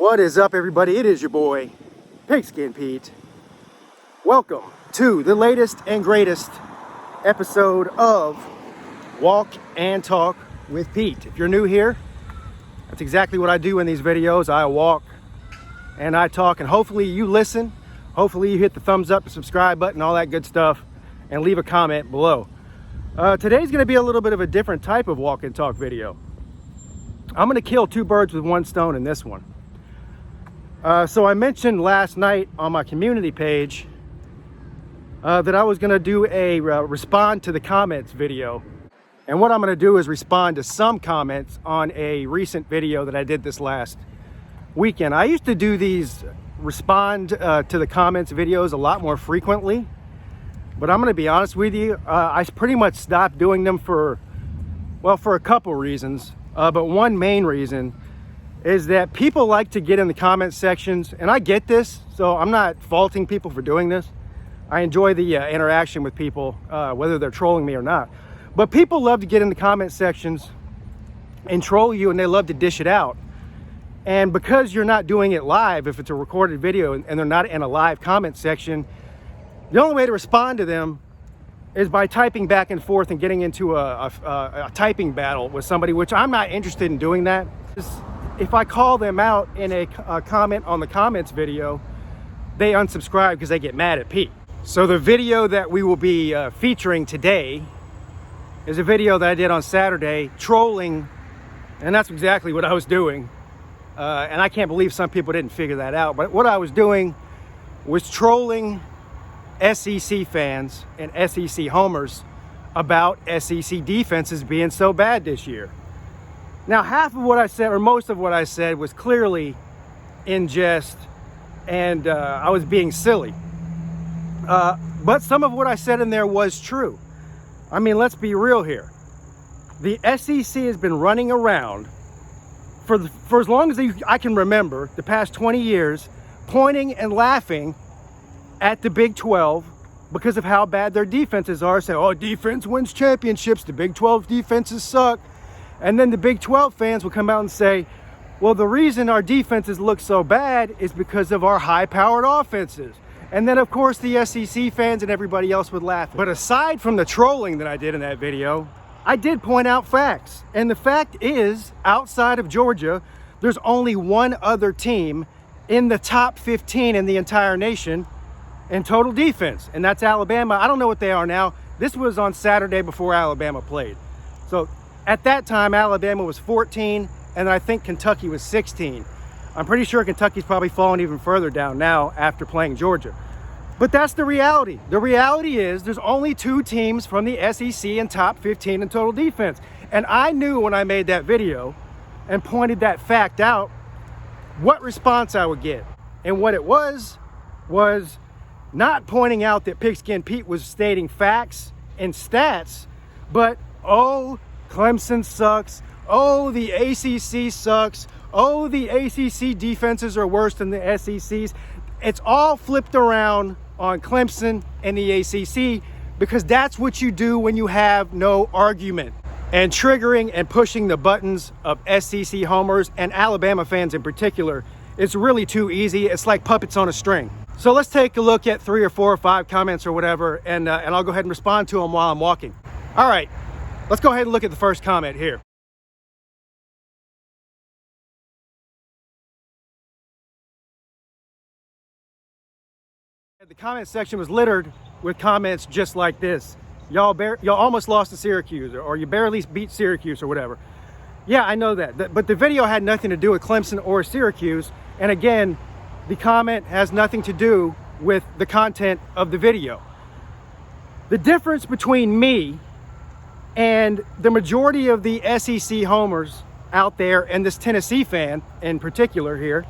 What is up, everybody? It is your boy, Pigskin Pete. Welcome to the latest and greatest episode of Walk and Talk with Pete. If you're new here, that's exactly what I do in these videos. I walk and I talk, and hopefully you listen. Hopefully you hit the thumbs up, the subscribe button, all that good stuff, and leave a comment below. Today's going to be a little bit of a different type of walk and talk video. I'm going to kill two birds with one stone in this one. So I mentioned last night on my community page that I was going to do a respond to the comments video. And what I'm going to do is respond to some comments on a recent video that I did this last weekend. I used to do these respond to the comments videos a lot more frequently. But I'm going to be honest with you, I pretty much stopped doing them for a couple reasons. But one main reason is that people like to get in the comment sections, and I get this, so I'm not faulting people for doing this. I enjoy the interaction with people, whether they're trolling me or not. But people love to get in the comment sections and troll you, and they love to dish it out. And because you're not doing it live, if it's a recorded video and they're not in a live comment section, the only way to respond to them is by typing back and forth and getting into a typing battle with somebody, which I'm not interested in doing that. If I call them out in a comment on the comments video, they unsubscribe because they get mad at Pete. So the video that we will be featuring today is a video that I did on Saturday, trolling, and that's exactly what I was doing. And I can't believe some people didn't figure that out, but what I was doing was trolling SEC fans and SEC homers about SEC defenses being so bad this year. Now, half of what I said, or most of what I said, was clearly in jest, and I was being silly. But some of what I said in there was true. I mean, let's be real here. The SEC has been running around for as long as I can remember, the past 20 years, pointing and laughing at the Big 12 because of how bad their defenses are. Say, oh, defense wins championships. The Big 12 defenses suck. And then the Big 12 fans will come out and say, well, the reason our defenses look so bad is because of our high-powered offenses. And then, of course, the SEC fans and everybody else would laugh. But aside from the trolling that I did in that video, I did point out facts. And the fact is, outside of Georgia, there's only one other team in the top 15 in the entire nation in total defense, and that's Alabama. I don't know what they are now. This was on Saturday before Alabama played. So at that time, Alabama was 14, and I think Kentucky was 16. I'm pretty sure Kentucky's probably fallen even further down now after playing Georgia. But that's the reality. The reality is there's only two teams from the SEC in top 15 in total defense. And I knew when I made that video and pointed that fact out, what response I would get. And what it was not pointing out that Pigskin Pete was stating facts and stats, but, oh, Clemson sucks. Oh, the ACC sucks. Oh, the ACC defenses are worse than the SEC's. It's all flipped around on Clemson and the ACC because that's what you do when you have no argument. And triggering and pushing the buttons of SEC homers and Alabama fans in particular, it's really too easy. It's like puppets on a string. So let's take a look at 3 or 4 or 5 comments or whatever, and I'll go ahead and respond to them while I'm walking. All right, let's go ahead and look at the first comment here. The comment section was littered with comments just like this. Y'all almost lost to Syracuse, or you barely beat Syracuse or whatever. Yeah, I know that. But the video had nothing to do with Clemson or Syracuse. And again, the comment has nothing to do with the content of the video. The difference between me and the majority of the SEC homers out there, and this Tennessee fan in particular here,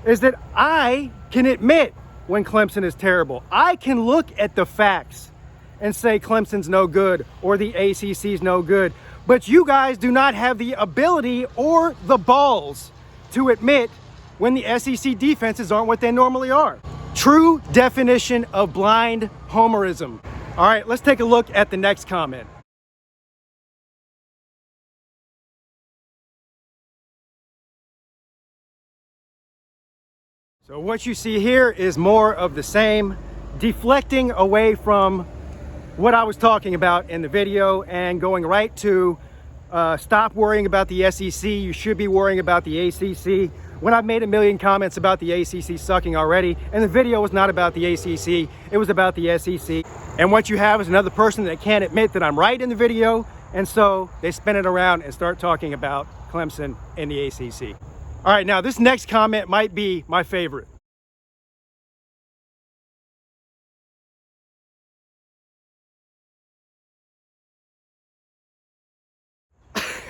is that I can admit when Clemson is terrible. I can look at the facts and say Clemson's no good or the ACC's no good. But you guys do not have the ability or the balls to admit when the SEC defenses aren't what they normally are. True definition of blind homerism. All right, let's take a look at the next comment. So what you see here is more of the same, deflecting away from what I was talking about in the video and going right to stop worrying about the SEC. You should be worrying about the ACC. When I've made a million comments about the ACC sucking already, and the video was not about the ACC, it was about the SEC. And what you have is another person that can't admit that I'm right in the video, and so they spin it around and start talking about Clemson and the ACC. All right, now this next comment might be my favorite.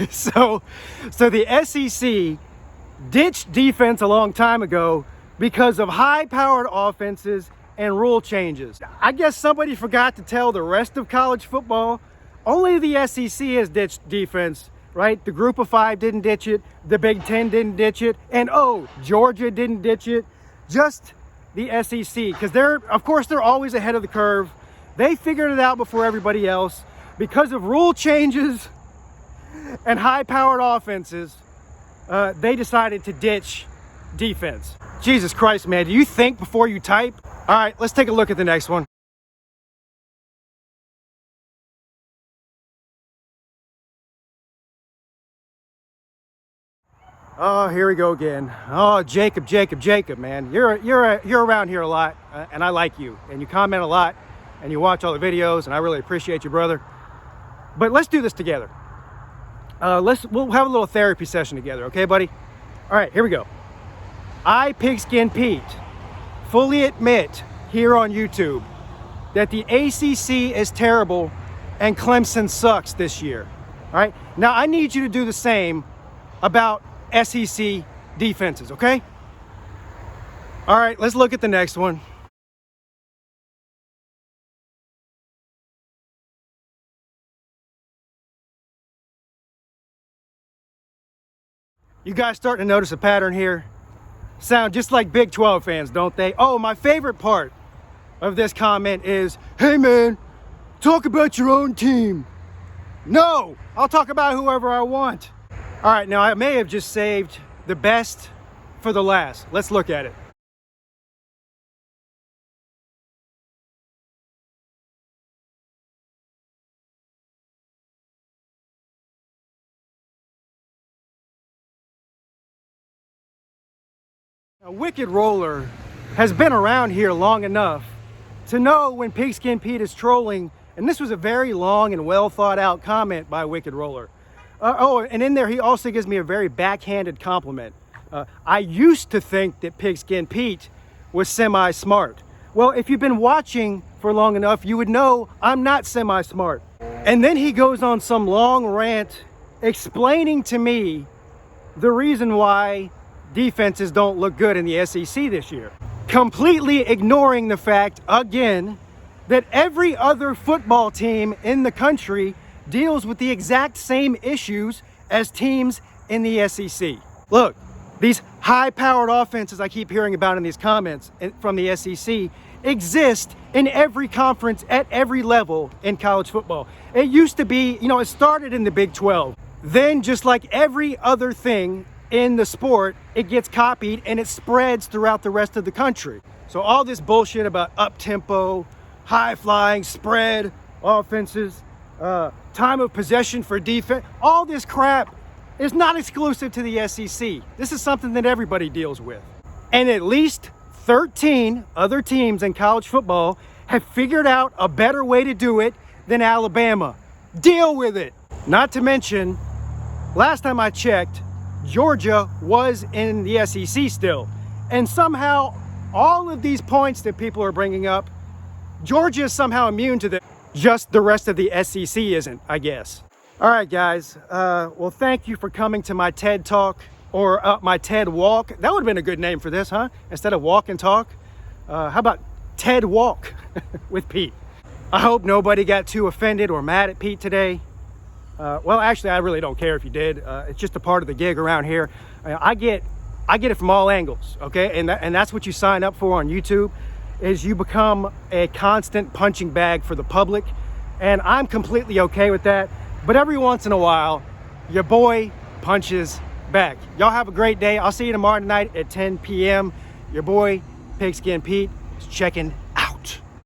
So the SEC ditched defense a long time ago because of high-powered offenses and rule changes. I guess somebody forgot to tell the rest of college football, only the SEC has ditched defense, right? The Group of Five didn't ditch it, the Big Ten didn't ditch it, and oh, Georgia didn't ditch it, just the SEC, because of course they're always ahead of the curve. They figured it out before everybody else. Because of rule changes and high-powered offenses, they decided to ditch defense. Jesus Christ, man, do you think before you type? All right, let's take a look at the next one. Oh, here we go again. Oh, Jacob, man, you're around here a lot, and I like you, and you comment a lot, and you watch all the videos, and I really appreciate you, brother. But let's do this together. We'll have a little therapy session together, okay, buddy? All right, here we go. I, Pigskin Pete, fully admit here on YouTube that the ACC is terrible and Clemson sucks this year. All right, now I need you to do the same about SEC defenses, okay? All right, let's look at the next one. You guys starting to notice a pattern here? Sound just like Big 12 fans, don't they? Oh, my favorite part of this comment is, hey man, talk about your own team. No, I'll talk about whoever I want. All right, now I may have just saved the best for the last. Let's look at it. Now, Wicked Roller has been around here long enough to know when Pigskin Pete is trolling, and this was a very long and well thought out comment by Wicked Roller. And in there he also gives me a very backhanded compliment. I used to think that Pigskin Pete was semi-smart. Well, if you've been watching for long enough, you would know I'm not semi-smart. And then he goes on some long rant explaining to me the reason why defenses don't look good in the SEC this year, completely ignoring the fact, again, that every other football team in the country deals with the exact same issues as teams in the SEC. Look, these high-powered offenses I keep hearing about in these comments from the SEC exist in every conference at every level in college football. It used to be, it started in the Big 12. Then, just like every other thing in the sport, it gets copied and it spreads throughout the rest of the country. So all this bullshit about up-tempo, high-flying, spread offenses, time of possession for defense, all this crap is not exclusive to the SEC. This is something that everybody deals with. And at least 13 other teams in college football have figured out a better way to do it than Alabama. Deal with it. Not to mention, last time I checked, Georgia was in the SEC still. And somehow, all of these points that people are bringing up, Georgia is somehow immune to them. Just the rest of the SEC isn't, I guess. All right, guys. Well, thank you for coming to my TED Talk, or my TED Walk. That would have been a good name for this, huh? Instead of Walk and Talk. How about TED Walk with Pete? I hope nobody got too offended or mad at Pete today. Well, actually, I really don't care if you did. It's just a part of the gig around here. I get it from all angles, okay? And that's what you sign up for on YouTube, is you become a constant punching bag for the public. And I'm completely okay with that. But every once in a while, your boy punches back. Y'all have a great day. I'll see you tomorrow night at 10 p.m. your boy, Pigskin Pete, is checking